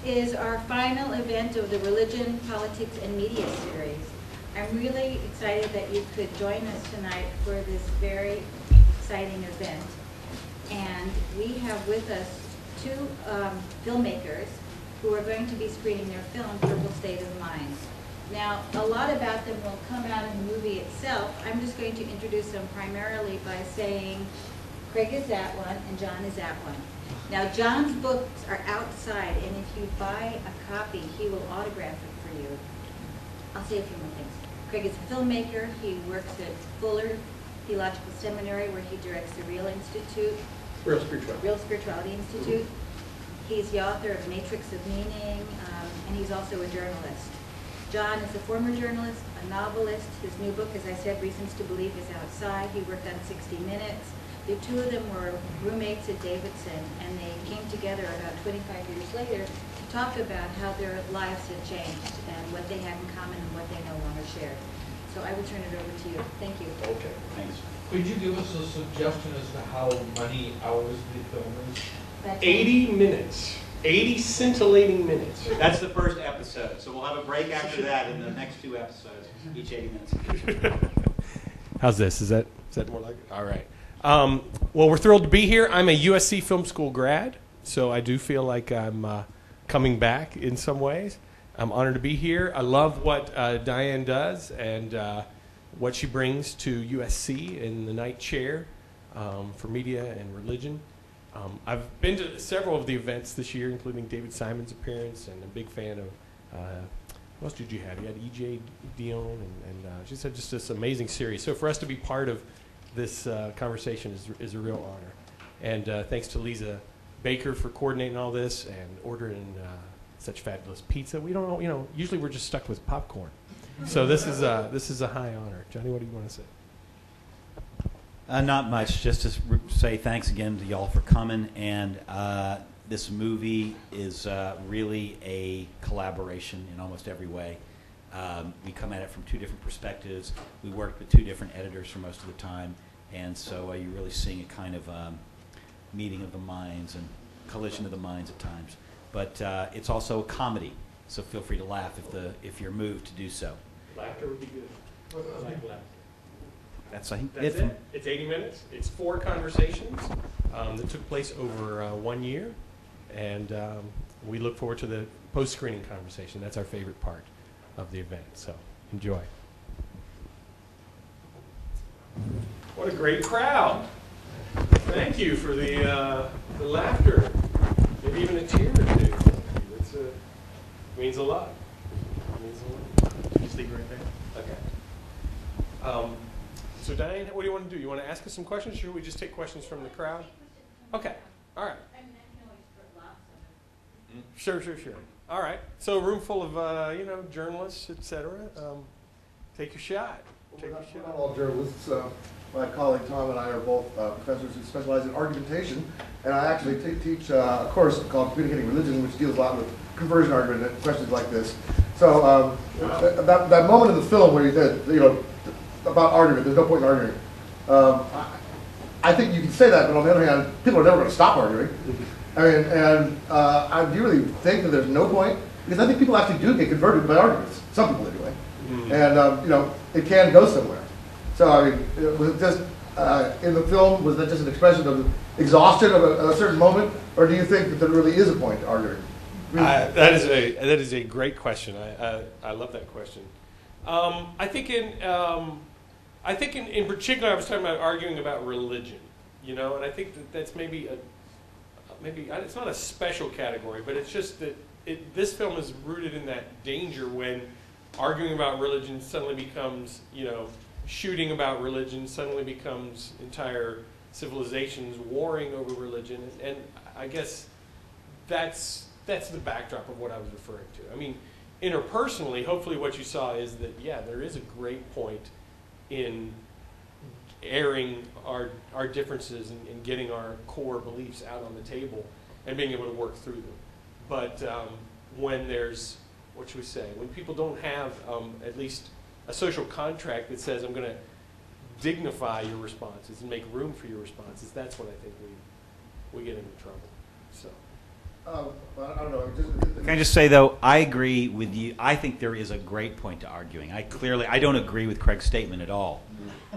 is our final event of the Religion, Politics, and Media series. I'm really excited that you could join us tonight for this very exciting event. And we have with us two filmmakers who are going to be screening their film, Purple State of Mind. Now, a lot about them will come out in the movie itself. I'm just going to introduce them primarily by saying Craig is that one and John is that one. Now, John's books are outside, and if you buy a copy, he will autograph it for you. I'll say a few more things. Craig is a filmmaker. He works at Fuller Theological Seminary, where he directs the Real Spirituality Institute. He's the author of Matrix of Meaning, and he's also a journalist. John is a former journalist, a novelist. His new book, as I said, Reasons to Believe, is outside. He worked on 60 Minutes. The two of them were roommates at Davidson, and they came together about 25 years later to talk about how their lives had changed and what they had in common and what they no longer shared. So I will turn it over to you. Thank you. Okay, thanks. Could you give us a suggestion as to how many hours the film is? That's 80 minutes. 80 scintillating minutes. That's the first episode, so we'll have a break after that in the next two episodes, each 80 minutes. How's this? Is that more like it? All right. Well, we're thrilled to be here. I'm a USC Film School grad, so I do feel like I'm coming back in some ways. I'm honored to be here. I love what Diane does and what she brings to USC in the night chair for media and religion. I've been to several of the events this year, including David Simon's appearance, and a big fan of, what else did you have? You had E.J. Dion, and just had just this amazing series. So for us to be part of this conversation is a real honor. And thanks to Lisa Baker for coordinating all this and ordering such fabulous pizza. We don't know, usually we're just stuck with popcorn. So this is a high honor. Johnny, what do you want to say? Not much, just to say thanks again to y'all for coming. And this movie is really a collaboration in almost every way. We come at it from two different perspectives. We worked with two different editors for most of the time. And so you're really seeing a kind of meeting of the minds and collision of the minds at times. But it's also a comedy, so feel free to laugh if you're moved to do so. Laughter would be good. I like laughter. That's it. It's 80 minutes. It's 4 conversations that took place over 1 year. And we look forward to the post-screening conversation. That's our favorite part of the event. So enjoy. What a great crowd. Thank you for the laughter. Maybe even a tear or two. It means a lot. It means a lot. Can you sleep right there? Okay. So Diane, what do you want to do? You want to ask us some questions, or should we just take questions from the crowd? Okay. All right. Sure. All right. So a room full of journalists, etc. Take your shot. We're not all journalists. My colleague Tom and I are both professors who specialize in argumentation, and I actually teach a course called Communicating Religion, which deals a lot with conversion argument and questions like this. So that moment in the film where you said, about argument, there's no point in arguing. I think you can say that, but on the other hand, people are never going to stop arguing. I mean, and I do really think that there's no point, because I think people actually do get converted by arguments. Some people anyway. And it can go somewhere. So I mean, was it just in the film? Was that just an expression of exhaustion of a certain moment, or do you think that there really is a point to arguing? That is a great question. I love that question. I think in particular, I was talking about arguing about religion, and I think that's maybe it's not a special category, but it's just that this film is rooted in that danger when arguing about religion suddenly becomes, shooting about religion suddenly becomes entire civilizations warring over religion, and I guess that's the backdrop of what I was referring to. I mean, interpersonally, hopefully what you saw is that, there is a great point in airing our differences and getting our core beliefs out on the table and being able to work through them. But when there's, what should we say, when people don't have at least a social contract that says I'm going to dignify your responses and make room for your responses, that's when I think we get into trouble. So I don't know. Can I just say, though, I agree with you. I think there is a great point to arguing. I don't agree with Craig's statement at all.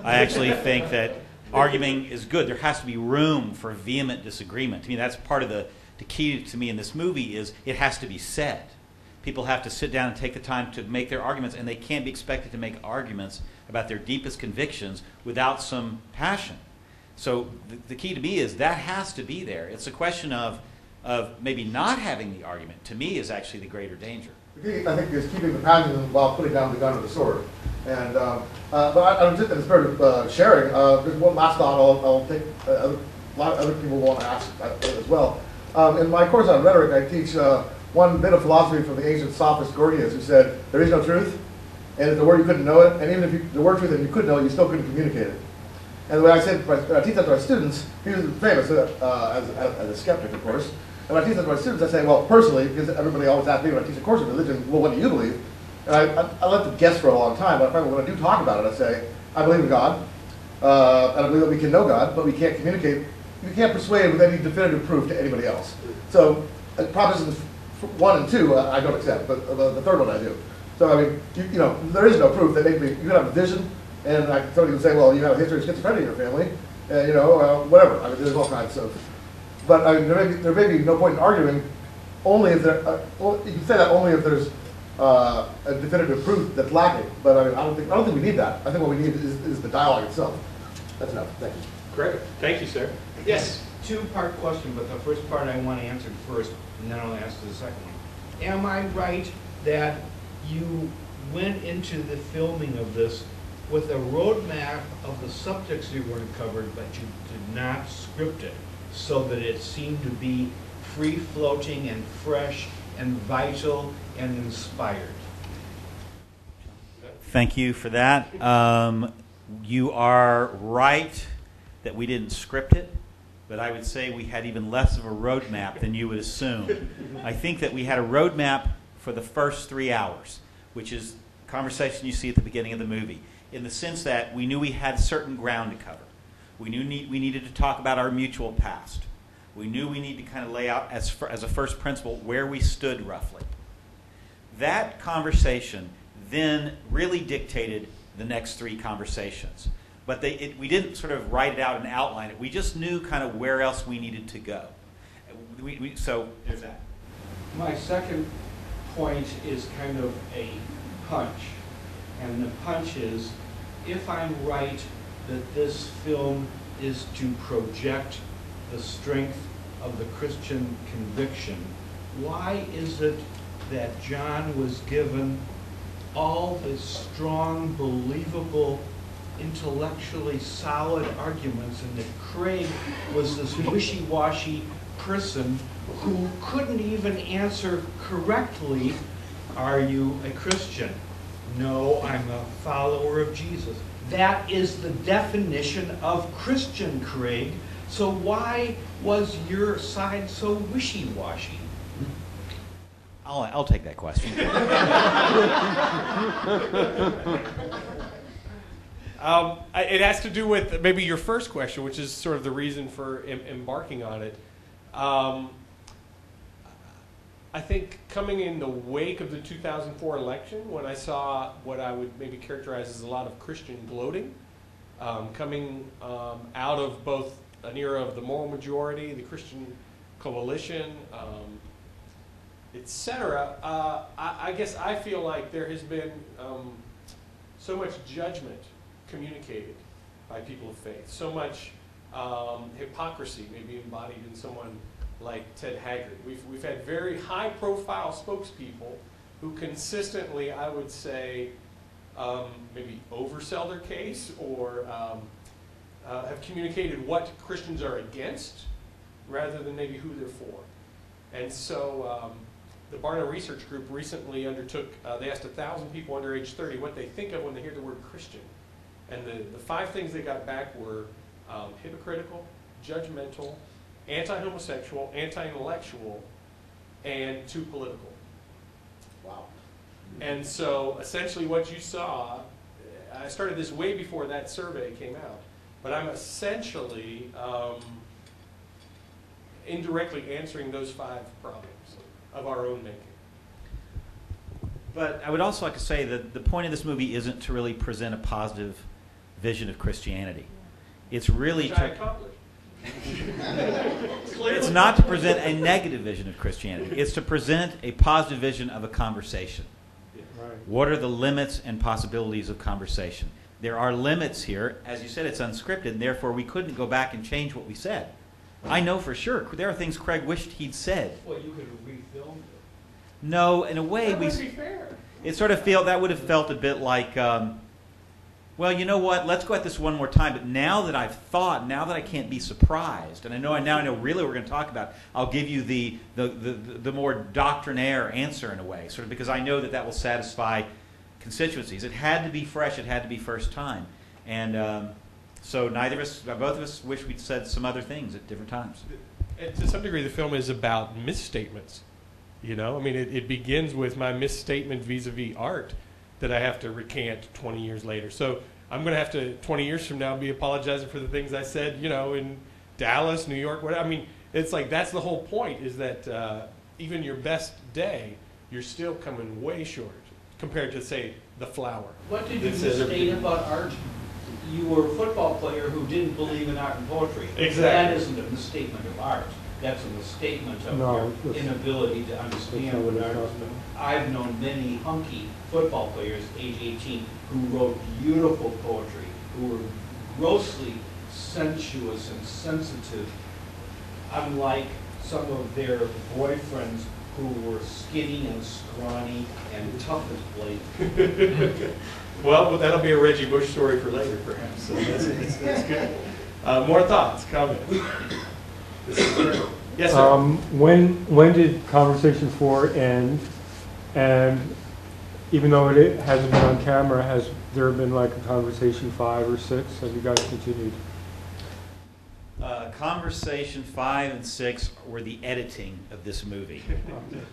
I actually think that arguing is good. There has to be room for vehement disagreement. To me, that's part of the key to me in this movie is it has to be said. People have to sit down and take the time to make their arguments, and they can't be expected to make arguments about their deepest convictions without some passion. So the key to me is that has to be there. It's a question of maybe not having the argument, to me, is actually the greater danger. The key, I think, is keeping the passion while putting down the gun or the sword. And but I'm just in the spirit of sharing. There's one last thought I'll take. A lot of other people want to ask as well. In my course on rhetoric, I teach one bit of philosophy from the ancient sophist Gorgias, who said, "There is no truth, and if the word you couldn't know it, and even if the word truth and you could know it, you still couldn't communicate it." And the way I teach that to my students, he was famous as a skeptic, of course. And when I teach that to my students, I say, well, personally, because everybody always asks me when I teach a course of religion, well, what do you believe? And I let them guess for a long time, but I find when I do talk about it, I say, I believe in God, and I believe that we can know God, but we can't communicate. We can't persuade with any definitive proof to anybody else. So propositions 1 and 2, I don't accept, but the third one I do. So I mean, you know, there is no proof that maybe you can have a vision, and somebody can say, well, you have a history of schizophrenia in your family, you know, whatever. I mean, there's all kinds of. But I mean, there may be no point in arguing. Only if there, you can say that only if there's a definitive proof that's lacking. But I mean, I don't think we need that. I think what we need is the dialogue itself. That's enough. Thank you. Great. Thank you, sir. Yes. Two-part question, but the first part I want to answer first, and then I'll answer the second one. Am I right that you went into the filming of this with a roadmap of the subjects you were to cover, but you did not script it, so that it seemed to be free-floating and fresh and vital and inspired? Thank you for that. You are right that we didn't script it, but I would say we had even less of a roadmap than you would assume. I think that we had a roadmap for the first 3 hours, which is the conversation you see at the beginning of the movie, in the sense that we knew we had certain ground to cover. We knew we needed to talk about our mutual past. We knew we needed to kind of lay out as a first principle where we stood roughly. That conversation then really dictated the next 3 conversations. But we didn't sort of write it out and outline it. We just knew kind of where else we needed to go. So there's that. My second point is kind of a punch. And the punch is, if I'm right that this film is to project the strength of the Christian conviction, why is it that John was given all the strong, believable, intellectually solid arguments, and that Craig was this wishy-washy person who couldn't even answer correctly, are you a Christian? No, I'm a follower of Jesus. That is the definition of Christian, Craig. So why was your side so wishy-washy? I'll take that question. It has to do with maybe your first question, which is sort of the reason for embarking on it. I think coming in the wake of the 2004 election, when I saw what I would maybe characterize as a lot of Christian gloating, coming out of both an era of the moral majority, the Christian coalition, etc., I guess I feel like there has been so much judgment communicated by people of faith, so much hypocrisy maybe embodied in someone like Ted Haggard. We've had very high-profile spokespeople who consistently, I would say, maybe oversell their case or have communicated what Christians are against rather than maybe who they're for. And so the Barna Research Group recently undertook, they asked 1,000 people under age 30 what they think of when they hear the word Christian. And the 5 things they got back were hypocritical, judgmental, anti-homosexual, anti-intellectual, and too political. Wow. And so essentially what you saw, I started this way before that survey came out, but I'm essentially indirectly answering those 5 problems of our own making. But I would also like to say that the point of this movie isn't to really present a positive vision of Christianity. It's really Which I accomplished. it's not to present a negative vision of Christianity. It's to present a positive vision of a conversation. Right. What are the limits and possibilities of conversation? There are limits here. As you said, it's unscripted, and therefore we couldn't go back and change what we said. I know for sure there are things Craig wished he'd said. Well, you could have refilmed it. No, in a way, That would be fair. it sort of that would have felt a bit like, well, you know what? Let's go at this one more time. But now that I've thought, now that I can't be surprised, and I know really what we're going to talk about, I'll give you the more doctrinaire answer in a way, sort of because I know that will satisfy constituencies. It had to be fresh. It had to be first time, and so both of us wish we'd said some other things at different times. And to some degree, the film is about misstatements. You know, I mean, it begins with my misstatement vis-a-vis art that I have to recant 20 years later. So I'm going to have to, 20 years from now, be apologizing for the things I said, you know, in Dallas, New York, whatever. I mean, it's like that's the whole point, is that even your best day, you're still coming way short compared to, say, The Flower. What did you That says misstate everything. about art? You were a football player who didn't believe in art and poetry. Exactly. That isn't a misstatement of art. That's a misstatement of No, your that's- inability to that's not understand what what it's art is. talking about. I've known many hunky football players, age 18, who wrote beautiful poetry, who were grossly sensuous and sensitive, unlike some of their boyfriends who were skinny and scrawny and tough as blade. Well, that'll be a Reggie Bush story for later, perhaps. So that's good. More thoughts, comments? This is great. Yes, sir. When did Conversation 4 end? And even though it hasn't been on camera, has there been like a Conversation 5 or 6? Have you guys continued? Conversation 5 and 6 were the editing of this movie.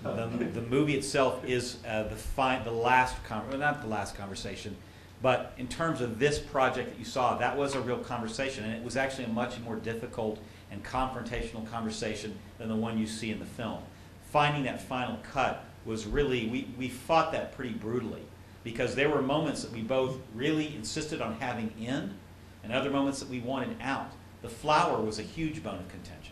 The movie itself is the last, not the last conversation, but in terms of this project that you saw, that was a real conversation, and it was actually a much more difficult and confrontational conversation than the one you see in the film. Finding that final cut was really, we fought that pretty brutally, because there were moments that we both really insisted on having in, and other moments that we wanted out. The Flower was a huge bone of contention,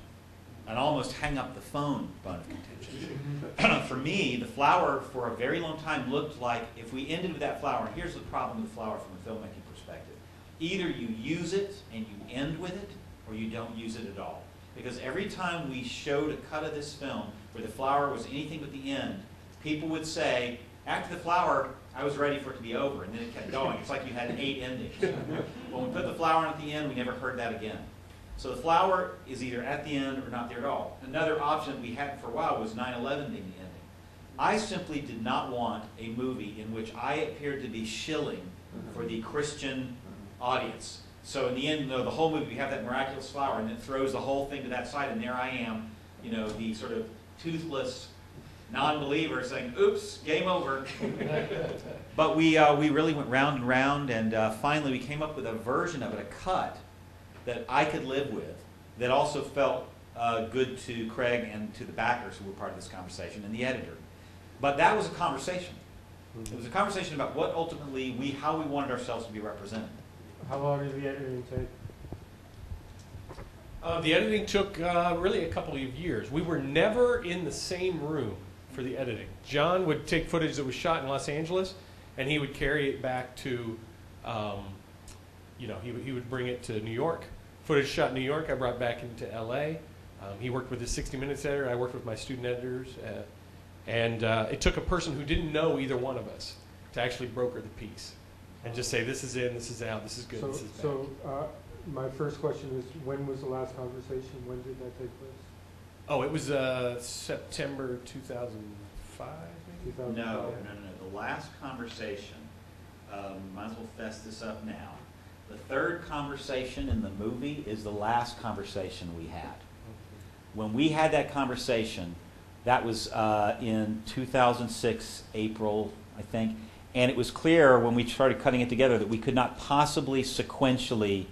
an almost hang up the phone bone of contention. For me, The Flower for a very long time looked like, if we ended with that flower, and here's the problem with The Flower from a filmmaking perspective, either you use it and you end with it, or you don't use it at all. Because every time we showed a cut of this film where The Flower was anything but the end, people would say, after The Flower, I was ready for it to be over, and then it kept going. It's like you had 8 endings. When we put The Flower in at the end, we never heard that again. So The Flower is either at the end or not there at all. Another option we had for a while was 9/11 being the ending. I simply did not want a movie in which I appeared to be shilling for the Christian audience. So in the end, the whole movie, we have that miraculous flower, and it throws the whole thing to that side, and there I am, the sort of toothless non-believer saying, oops, game over. But we really went round and round, and finally we came up with a version of it, a cut, that I could live with, that also felt good to Craig and to the backers who were part of this conversation, and the editor. But that was a conversation. It was a conversation about what ultimately how we wanted ourselves to be represented. How long did the editing take? The editing took really a couple of years. We were never in the same room for the editing. John would take footage that was shot in Los Angeles, and he would carry it back to, he would bring it to New York. Footage shot in New York, I brought back into L.A. He worked with his 60 Minutes editor. I worked with my student editors. And it took a person who didn't know either one of us to actually broker the piece and just say, this is in, this is out, this is good, this is bad. So my first question is, when was the last conversation? When did that take place? Oh, it was September 2005, maybe? 2005? No. The last conversation, might as well fess this up now. The third conversation in the movie is the last conversation we had. When we had that conversation, that was in 2006, April, I think, and it was clear when we started cutting it together that we could not possibly sequentially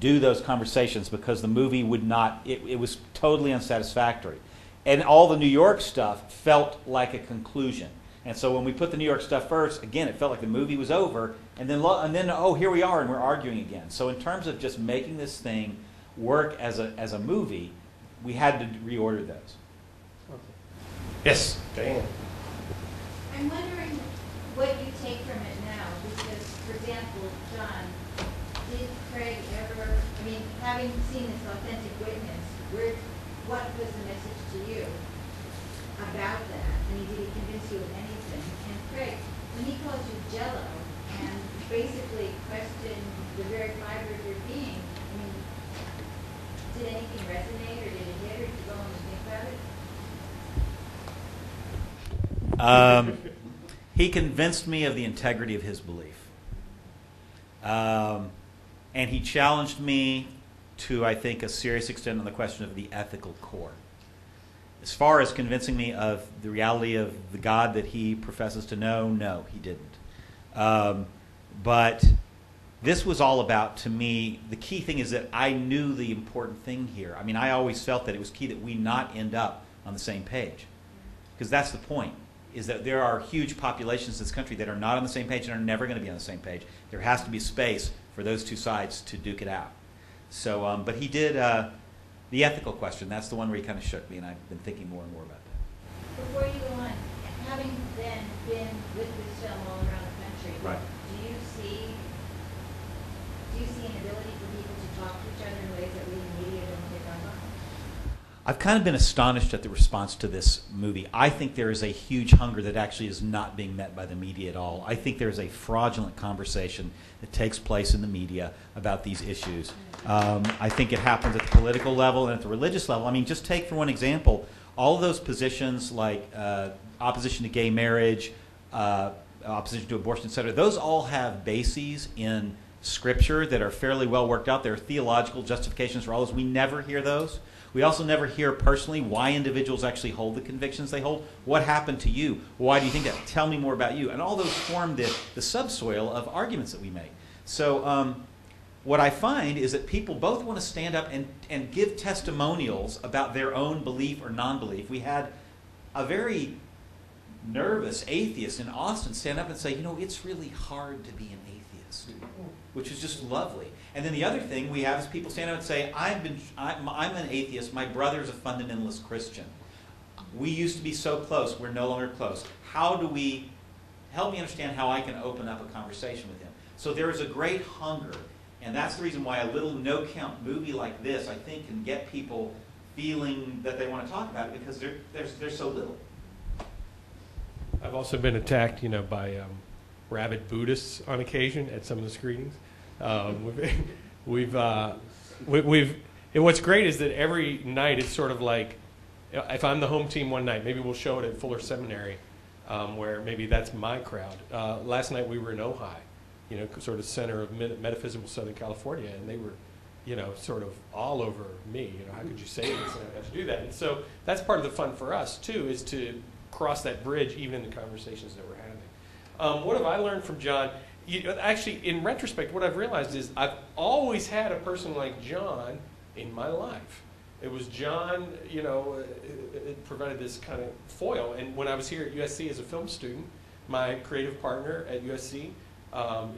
do those conversations because the movie would not, it was totally unsatisfactory. And all the New York stuff felt like a conclusion. And so when we put the New York stuff first, again, it felt like the movie was over, and then oh, here we are, and we're arguing again. So in terms of just making this thing work as a movie, we had to reorder those. Yes, Diane. I'm wondering what you take from it now, because, for example, John, did Craig ever, I mean, having seen this authentic witness, what was the message to you about that? I mean, did he convince you of anything? And Craig, when he calls you Jello and basically questioned the very fiber of your being, I mean, did anything resonate, or did it hit, or did you go on and think about it? He convinced me of the integrity of his belief. And he challenged me to, I think, a serious extent on the question of the ethical core. As far as convincing me of the reality of the God that he professes to know, no, he didn't. But this was all about, to me, the key thing is that I knew the important thing here. I mean, I always felt that it was key that we not end up on the same page. Because that's the point, is that there are huge populations in this country that are not on the same page and are never going to be on the same page. There has to be space for those two sides to duke it out. So, but he did the ethical question. That's the one where he kind of shook me, and I've been thinking more and more about that. Before you go on, having then been with this film all around the country, Right. do you see an ability for people to talk to each other in ways that we in the media don't pick up on? I've kind of been astonished at the response to this movie. I think there is a huge hunger that actually is not being met by the media at all. I think there's a fraudulent conversation that takes place in the media about these issues. I think it happens at the political level and at the religious level. I mean, just take for one example, all of those positions like opposition to gay marriage, opposition to abortion, etc., those all have bases in Scripture that are fairly well worked out. There are theological justifications for all those. We never hear those. We also never hear personally why individuals actually hold the convictions they hold. What happened to you? Why do you think that? Tell me more about you. And all those form the subsoil of arguments that we make. So what I find is that people both want to stand up and give testimonials about their own belief or non-belief. We had a very nervous atheist in Austin stand up and say, you know, it's really hard to be an atheist, which is just lovely. And then the other thing we have is people stand up and say, I'm an atheist, my brother's a fundamentalist Christian. We used to be so close, we're no longer close. How do we, help me understand how I can open up a conversation with him? So there is a great hunger, and that's the reason why a little no-count movie like this, I think, can get people feeling that they want to talk about it, because there's so little. I've also been attacked, by rabid Buddhists on occasion at some of the screenings. And what's great is that every night it's sort of like, if I'm the home team one night, maybe we'll show it at Fuller Seminary, where maybe that's my crowd. Last night we were in Ojai, sort of center of metaphysical Southern California, and they were, sort of all over me. How could you say this? And I have to do that. And so that's part of the fun for us too, is to cross that bridge even in the conversations that we're having. What have I learned from John? Actually, in retrospect, what I've realized is I've always had a person like John in my life. It was John, it provided this kind of foil. And when I was here at USC as a film student, my creative partner at USC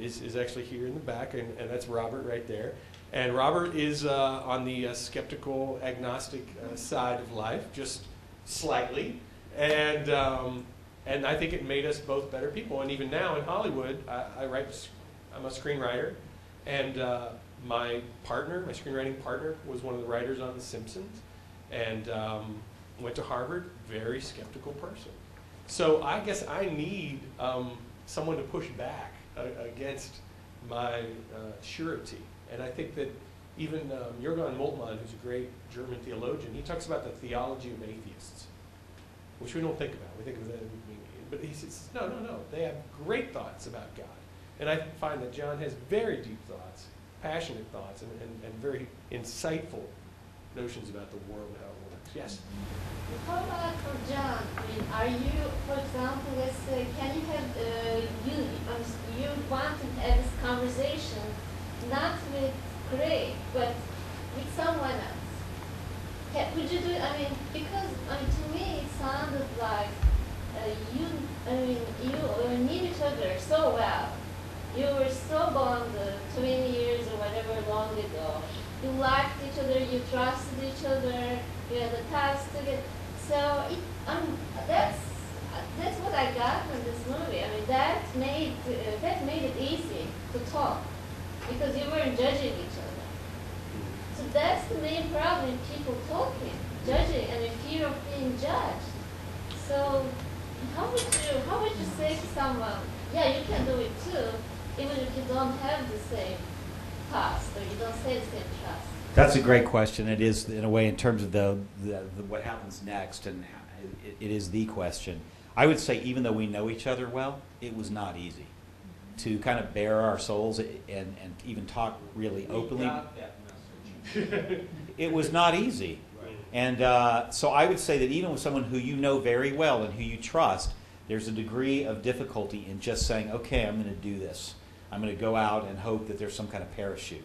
is actually here in the back, and that's Robert right there. And Robert is on the skeptical, agnostic side of life, just slightly. And I think it made us both better people. And even now in Hollywood, I'm a screenwriter, and my screenwriting partner, was one of the writers on The Simpsons, and went to Harvard, very skeptical person. So I guess I need someone to push back against my surety. And I think that even Jürgen Moltmann, who's a great German theologian, he talks about the theology of atheists, which we don't think about. We think of that, but he says, no, they have great thoughts about God. And I find that John has very deep thoughts, passionate thoughts, and very insightful notions about the world and how it works. Yes? How about for John? I mean, are you, for example, let's say, can you have, you want to have this conversation not with Craig, but with someone else. Would you do? I mean, because to me it sounded like you knew each other so well. You were so bonded 20 years or whatever long ago. You liked each other, you trusted each other, you had a task together. So that's what I got from this movie. I mean, that made it easy to talk because you weren't judging each other. So that's the main problem: people talking, judging, and in fear of being judged. So how would you say to someone, yeah, you can do it too, even if you don't have the same past or you don't say the same trust? That's a great question. It is, in a way, in terms of the what happens next, and it is the question. I would say, even though we know each other well, it was not easy to kind of bare our souls and even talk really openly. We got that message. It was not easy. Right. And so I would say that even with someone who you know very well and who you trust, there's a degree of difficulty in just saying, okay, I'm going to do this. I'm going to go out and hope that there's some kind of parachute.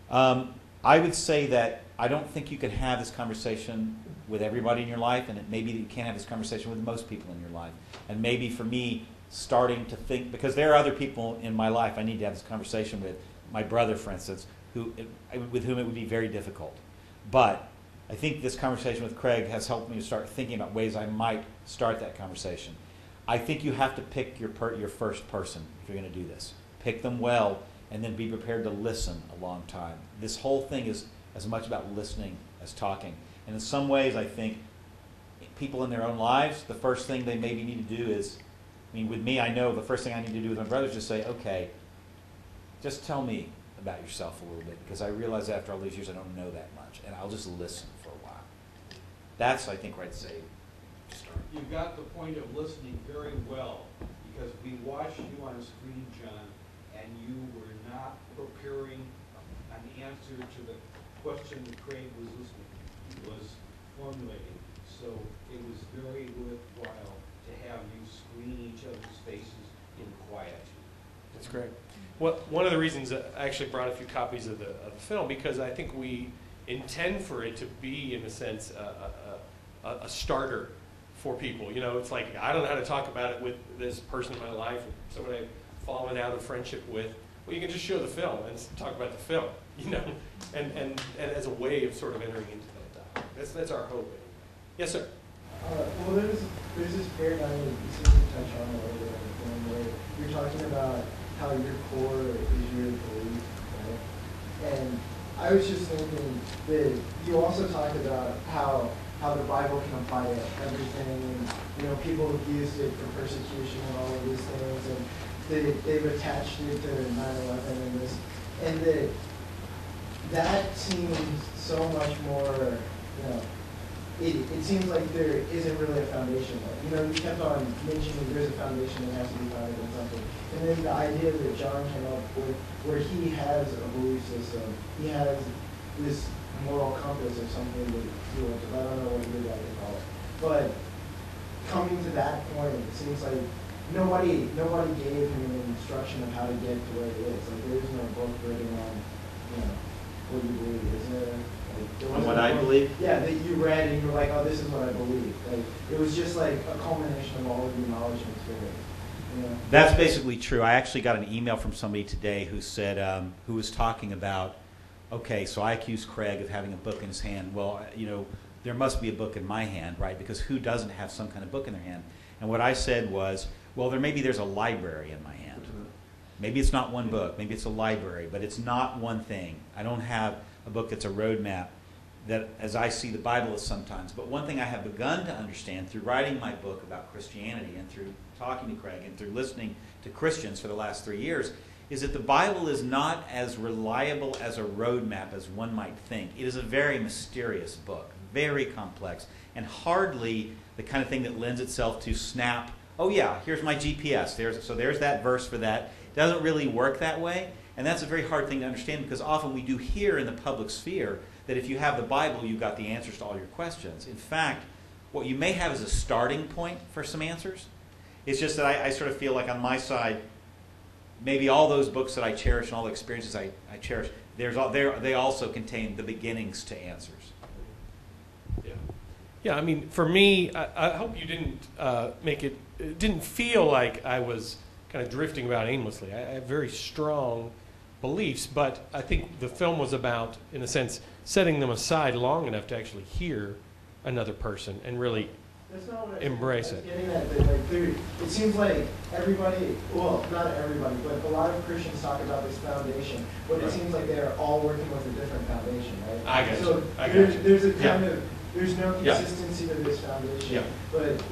I would say that I don't think you can have this conversation with everybody in your life, and it may be that you can't have this conversation with most people in your life. And maybe for me, starting to think, because there are other people in my life I need to have this conversation with, my brother, for instance, with whom it would be very difficult. But I think this conversation with Craig has helped me to start thinking about ways I might start that conversation. I think you have to pick your first person if you're going to do this. Pick them well, and then be prepared to listen a long time. This whole thing is as much about listening as talking. And in some ways, I think people in their own lives, the first thing they maybe need to do is, with me, I know the first thing I need to do with my brother is just say, okay, just tell me about yourself a little bit, because I realize after all these years I don't know that much, and I'll just listen for a while. That's, I think, where I'd say start. You got the point of listening very well, because we watched you on a screen, John, and you were not preparing an answer to the question that Craig was formulating. So it was very worthwhile to have you screen each other's faces in quiet. That's great. Well, one of the reasons I actually brought a few copies of the film, because I think we intend for it to be, in a sense, a starter for people. You know, it's like, I don't know how to talk about it with this person in my life, or someone I've fallen out of friendship with. Well, you can just show the film and talk about the film, you know, and as a way of sort of entering into that dialogue. That's our hope. Yes, sir. Well, there's this paradigm that you seem to touch on a little bit in the film where you're talking about how your core is your belief, right? And I was just thinking that you also talked about how the Bible can apply to everything, and people have used it for persecution and all of these things, and they've attached it to 9/11 and this, and that seems so much more, it seems like there isn't really a foundation there. You kept on mentioning there's a foundation that has to be founded in something. And then the idea that John came up with, where he has a belief system, he has this moral compass or something that he wants to, I don't know what you guys call it. But coming to that point, it seems like nobody gave him an instruction of how to get to where he is. Like, there is no book written on, what you believe, is there? On what I believe? Yeah, that you read and you were like, oh, this is what I believe. Like, it was just like a culmination of all of your knowledge and experience. That's basically true. I actually got an email from somebody today who said, who was talking about, okay, so I accused Craig of having a book in his hand. Well, there must be a book in my hand, right? Because who doesn't have some kind of book in their hand? And what I said was, well, there's a library in my hand. Maybe it's not one book, maybe it's a library, but it's not one thing. I don't have a book that's a roadmap that, as I see the Bible, is sometimes. But one thing I have begun to understand through writing my book about Christianity and through talking to Craig and through listening to Christians for the last 3 years is that the Bible is not as reliable as a roadmap as one might think. It is a very mysterious book, very complex, and hardly the kind of thing that lends itself to snap, oh yeah, here's my GPS. There's that verse for that. It doesn't really work that way. And that's a very hard thing to understand, because often we do hear in the public sphere that if you have the Bible, you've got the answers to all your questions. In fact, what you may have is a starting point for some answers. It's just that I sort of feel like on my side, maybe all those books that I cherish and all the experiences I cherish, they also contain the beginnings to answers. Yeah. Yeah, I mean, for me, I hope you didn't it didn't feel like I was kind of drifting about aimlessly. I have very strong beliefs, but I think the film was about, in a sense, setting them aside long enough to actually hear another person and really That's not what embrace I was it. getting at, but like, it seems like everybody, well, not everybody, but a lot of Christians talk about this foundation, but it Right. seems like they're all working with a different foundation, right? I got So you. I got there's, you. there's a Yeah. kind of, there's no Yeah. consistency to this foundation. Yeah. But,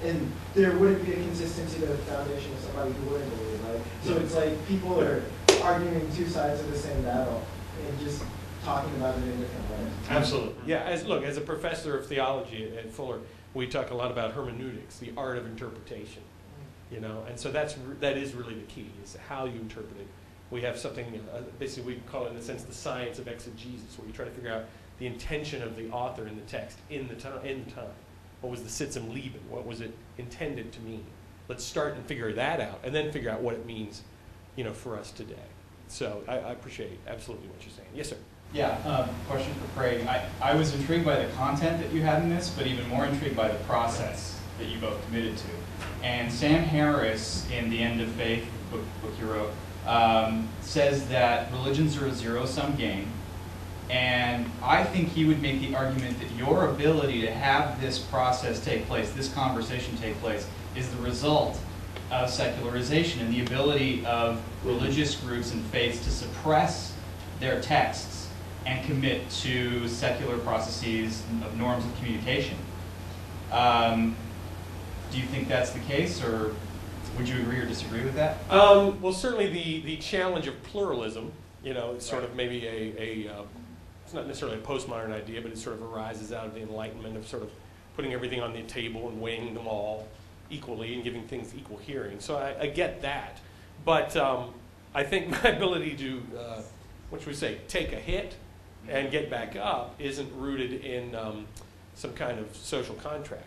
and there wouldn't be a consistency to the foundation of somebody who wouldn't believe, right? So Yeah. it's like people are arguing two sides of the same battle and just talking about it in different ways. Absolutely. Yeah, as a professor of theology at Fuller, we talk a lot about hermeneutics, the art of interpretation. And so that is really the key, is how you interpret it. We have something, basically we call it in a sense the science of exegesis, where you try to figure out the intention of the author in the text in the time. What was the Sitz im Leben? What was it intended to mean? Let's start and figure that out, and then figure out what it means, for us today. So I appreciate absolutely what you're saying. Yes, sir. Yeah, question for Craig. I was intrigued by the content that you had in this, but even more intrigued by the process that you both committed to. And Sam Harris, in The End of Faith, book you wrote, says that religions are a zero-sum game. And I think he would make the argument that your ability to have this process take place, this conversation take place, is the result of secularization and the ability of religious groups and faiths to suppress their texts and commit to secular processes of norms of communication. Do you think that's the case, or would you agree or disagree with that? Well, certainly the challenge of pluralism, it's sort of maybe it's not necessarily a postmodern idea, but it sort of arises out of the Enlightenment of sort of putting everything on the table and weighing them all equally and giving things equal hearing. So I get that. But I think my ability to, what should we say, take a hit and get back up isn't rooted in some kind of social contract.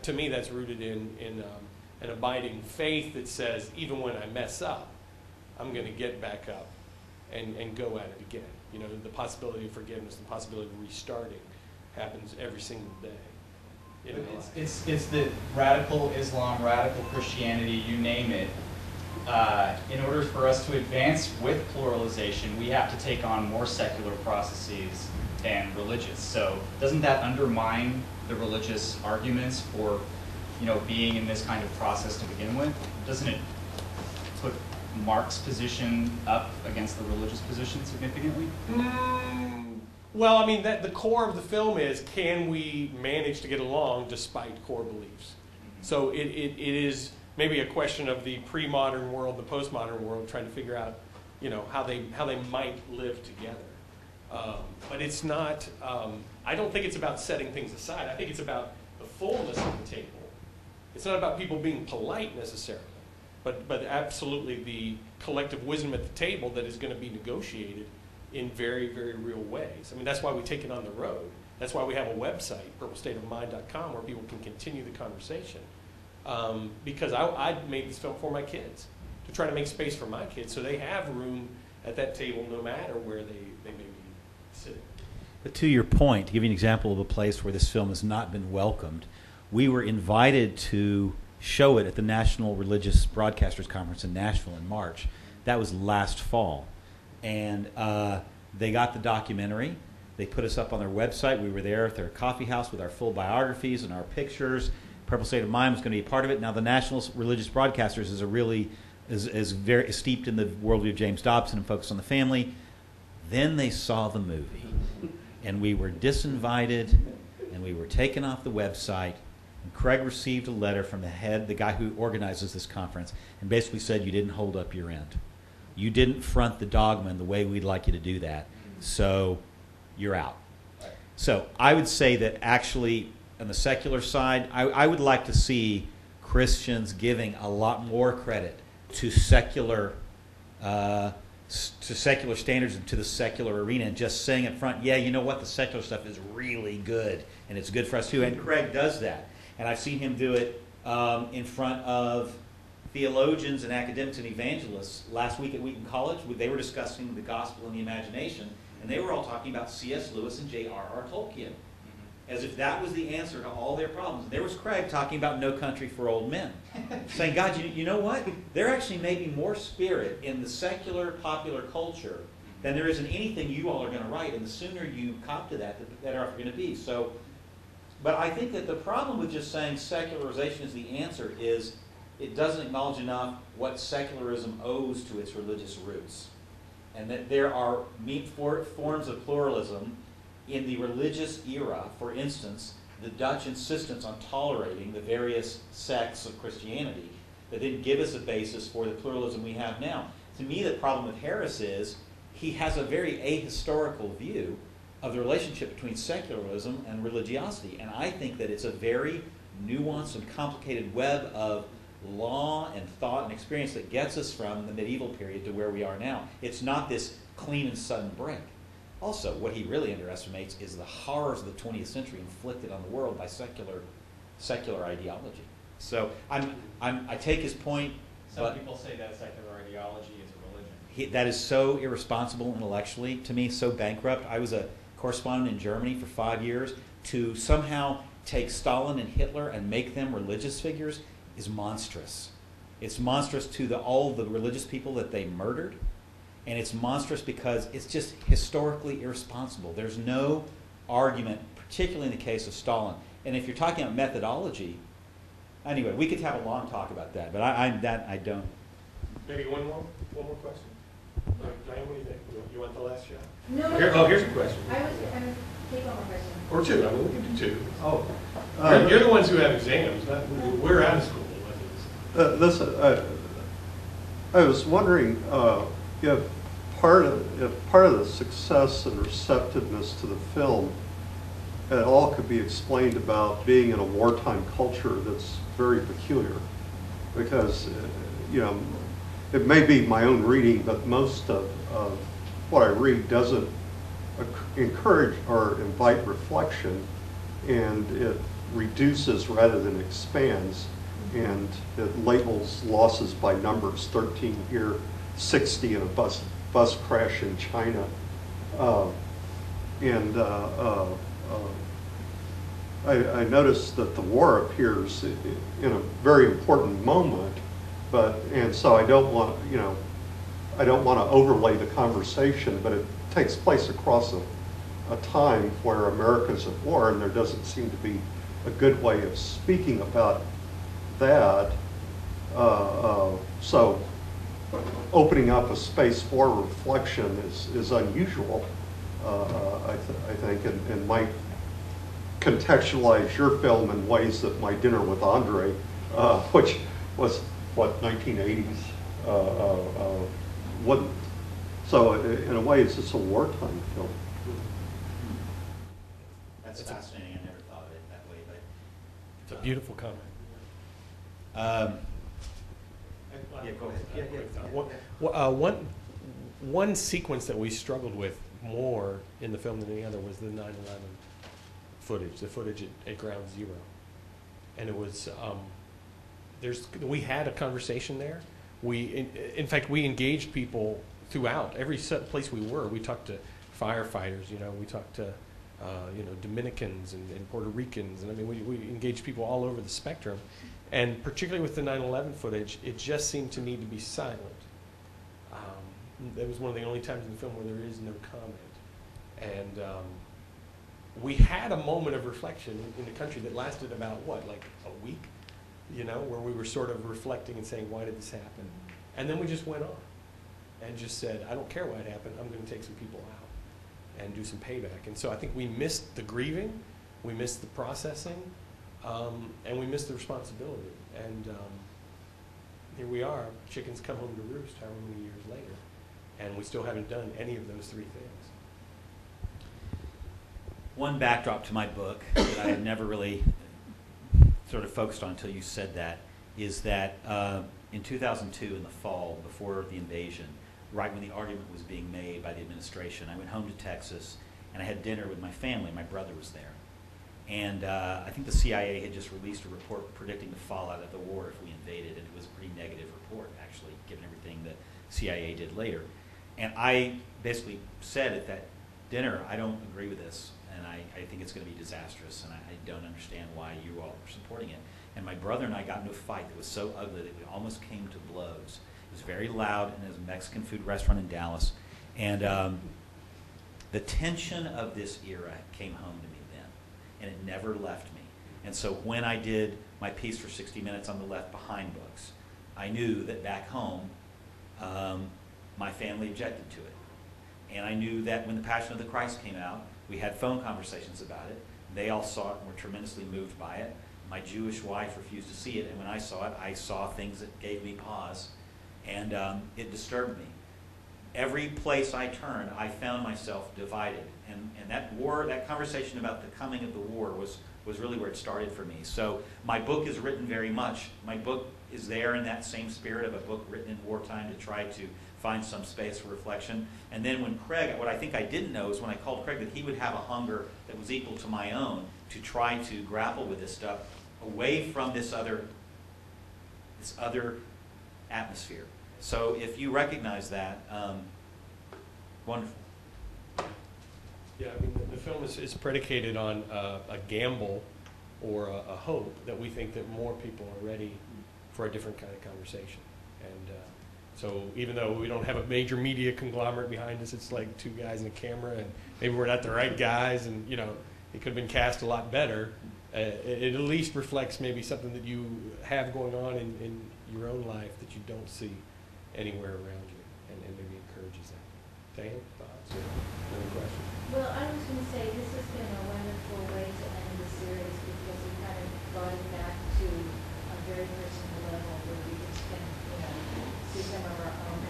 To me, that's rooted in an abiding faith that says, even when I mess up, I'm going to get back up and go at it again. The possibility of forgiveness, the possibility of restarting happens every single day. It's the radical Islam, radical Christianity, you name it. In order for us to advance with pluralization, we have to take on more secular processes than religious. So doesn't that undermine the religious arguments for, being in this kind of process to begin with? Doesn't it put Marx's position up against the religious position significantly? Well, I mean, the core of the film is, can we manage to get along despite core beliefs? So it is maybe a question of the pre-modern world, the postmodern world, trying to figure out, how they might live together. But it's not. I don't think it's about setting things aside. I think it's about the fullness of the table. It's not about people being polite necessarily, but absolutely the collective wisdom at the table that is going to be negotiated in very, very real ways. I mean, that's why we take it on the road. That's why we have a website, purplestateofmind.com, where people can continue the conversation. Because I made this film for my kids, to try to make space for my kids so they have room at that table no matter where they may be sitting. But to your point, to give you an example of a place where this film has not been welcomed, we were invited to show it at the National Religious Broadcasters Conference in Nashville in March. That was last fall. And they got the documentary. They put us up on their website. We were there at their coffee house with our full biographies and our pictures. Purple State of Mind was going to be a part of it. Now, the National Religious Broadcasters is very steeped in the worldview of James Dobson and focused on the family. Then they saw the movie, and we were disinvited, and we were taken off the website. And Craig received a letter from the guy who organizes this conference, and basically said, you didn't hold up your end. You didn't front the dogma in the way we'd like you to do that, so you're out. So I would say that actually, on the secular side, I would like to see Christians giving a lot more credit to secular standards and to the secular arena, and just saying up front, yeah, you know what, the secular stuff is really good, and it's good for us too. And Craig does that. And I've seen him do it in front of theologians and academics and evangelists last week at Wheaton College, they were discussing the gospel and the imagination, and they were all talking about C.S. Lewis and J.R.R. Tolkien, as if that was the answer to all their problems. And there was Craig talking about No Country for Old Men, saying, God, you know what? There actually may be more spirit in the secular popular culture than there is in anything you all are going to write, and the sooner you cop to that, the better off you're going to be. So, but I think that the problem with just saying secularization is the answer is it doesn't acknowledge enough what secularism owes to its religious roots, and that there are forms of pluralism in the religious era. For instance, the Dutch insistence on tolerating the various sects of Christianity that didn't give us a basis for the pluralism we have now. To me, the problem with Harris is he has a very ahistorical view of the relationship between secularism and religiosity, and I think that it's a very nuanced and complicated web of law and thought and experience that gets us from the medieval period to where we are now. It's not this clean and sudden break. Also, what he really underestimates is the horrors of the 20th century inflicted on the world by secular ideology. So I take his point. Some people say that secular ideology is a religion. That is so irresponsible intellectually to me, so bankrupt. I was a correspondent in Germany for 5 years. To somehow take Stalin and Hitler and make them religious figures is monstrous. It's monstrous to all the religious people that they murdered. And it's monstrous because it's just historically irresponsible. There's no argument, particularly in the case of Stalin. And if you're talking about methodology, anyway, we could have a long talk about that, but I don't. Maybe one more question. Diane, what do you think? You want the last shot? No. Here's a question. I was take one more question. Or two. I mean, we can do two. Oh, You're the ones who have exams. We're out of school. I was wondering if part of the success and receptiveness to the film at all could be explained about being in a wartime culture that's very peculiar, because it may be my own reading, but most of what I read doesn't encourage or invite reflection, and it reduces rather than expands, and it labels losses by numbers, 13 here, 60 in a bus crash in China. I noticed that the war appears in a very important moment, and so I don't want to overlay the conversation, but it takes place across a time where America's at war, and there doesn't seem to be a good way of speaking about that. So opening up a space for reflection is unusual, I think, and might contextualize your film in ways that My Dinner with Andre, which was, 1980s, wouldn't. So in a way, it's just a wartime film. That's fascinating. I never thought of it that way, but it's a beautiful comment. Yeah, go ahead. One sequence that we struggled with more in the film than any other was the 9/11 footage, the footage at Ground Zero, and it was we had a conversation there. In fact, we engaged people throughout every place we were. We talked to firefighters, we talked to Dominicans and Puerto Ricans, and I mean we engaged people all over the spectrum. And particularly with the 9/11 footage, it just seemed to need to be silent. That was one of the only times in the film where there is no comment. And we had a moment of reflection in the country that lasted about, like a week, where we were sort of reflecting and saying, why did this happen? And then we just went on and just said, I don't care why it happened, I'm going to take some people out and do some payback. And so I think we missed the grieving, we missed the processing, and we missed the responsibility. And here we are, chickens come home to roost however many years later, and we still haven't done any of those three things. One backdrop to my book that I had never really sort of focused on until you said that is that in 2002, in the fall, before the invasion, right when the argument was being made by the administration, I went home to Texas and I had dinner with my family. My brother was there. And I think the CIA had just released a report predicting the fallout of the war if we invaded, and it was a pretty negative report, actually, given everything the CIA did later. And I basically said at that dinner, I don't agree with this, and I think it's going to be disastrous, and I don't understand why you all are supporting it. And my brother and I got into a fight that was so ugly that we almost came to blows. It was very loud, and it was a Mexican food restaurant in Dallas. And the tension of this era came home to me then, and it never left me. And so when I did my piece for 60 Minutes on the Left Behind books, I knew that back home, my family objected to it. And I knew that when The Passion of the Christ came out, we had phone conversations about it. They all saw it and were tremendously moved by it. My Jewish wife refused to see it, and when I saw it, I saw things that gave me pause, and it disturbed me. Every place I turned, I found myself divided, and that war, that conversation about the coming of the war was really where it started for me. So my book is written very much. My book is there in that same spirit of a book written in wartime to try to find some space for reflection. And then when Craig, what I think I didn't know is when I called Craig that he would have a hunger that was equal to my own to try to grapple with this stuff away from this other atmosphere. So if you recognize that, wonderful. Yeah, I mean, the film is predicated on a gamble or a hope that we think that more people are ready for a different kind of conversation. And so even though we don't have a major media conglomerate behind us, it's like two guys and a camera, and maybe we're not the right guys, and it could have been cast a lot better. It at least reflects maybe something that you have going on in your own life that you don't see anywhere around you, and maybe encourages that. Dan, thoughts or another question? Well, I was going to say this has been a wonderful way to end the series because we kind of brought it back to a very personal level where we just can, see some of our own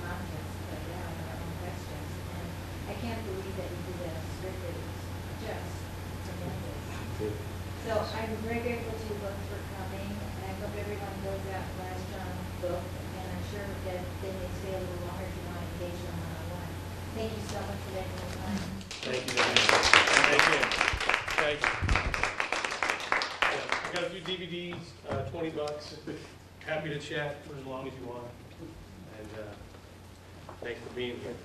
contents played out and our own questions. And I can't believe that you did that scripted. It's just tremendous. So I'm very grateful to you both for coming, and I hope everyone goes out and buys John's book, and I'm sure that they may stay a little longer if you want to engage them one-on-one. Thank you so much for taking the time. Thank you. Thank you. Thank you. Yeah, I got a few DVDs, $20. Happy to chat for as long as you want. And thanks for being here.